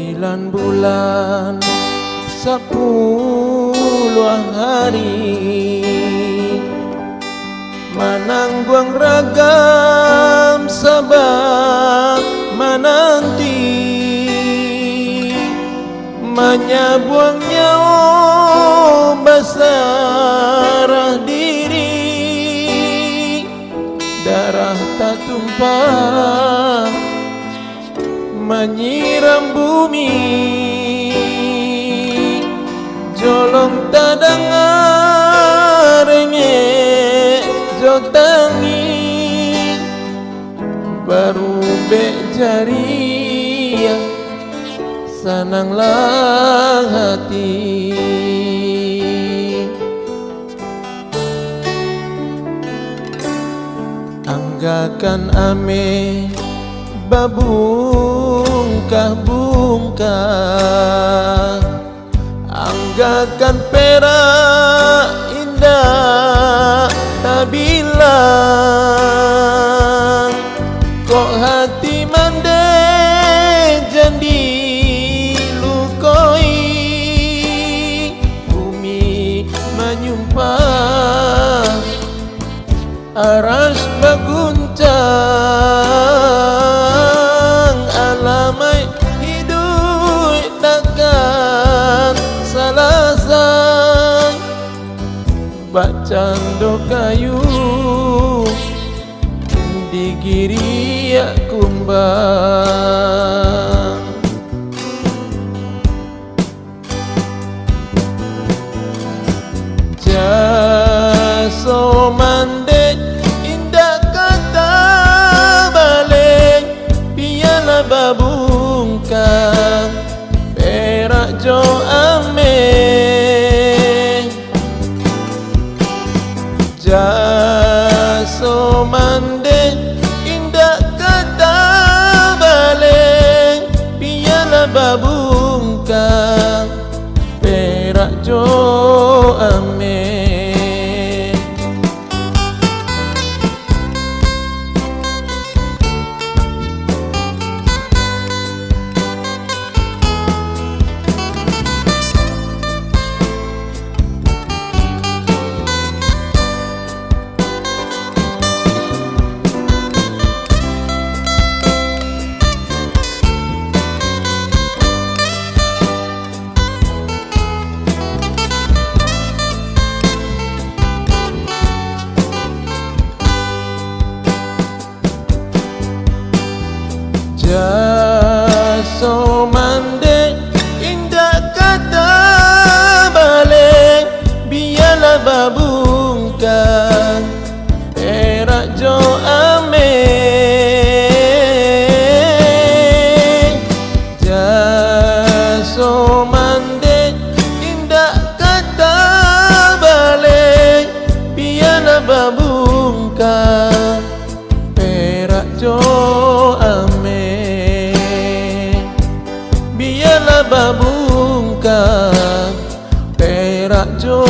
9 bulan 10 hari menanggung ragam sabar menanti, menyabuang nyawa basarah diri, darah tak tumpah menyiram bumi, jolong tak dengar rengek jotangi, baru bek jari senanglah hati. Anggakan ame babungkah-bungkah, anggakan perak indah tak bilang, kok hati mandai jadi lukoi, bumi menyumpah aras baguncang, alamai hidup takkan selesai, bacando kayu digiri kumbang. Jaso mandek indah kata balik, piala babungkah perak jo ame. Jaso mandek indah kata balik, piala babungkah perak jo ame. Jaso mandek indah kata balik, biarlah babungkah perak jo ame. Jaso mandek indah kata balik, biarlah babungkah perak jo ame. Biarlah babungkah perak jo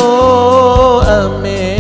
ame.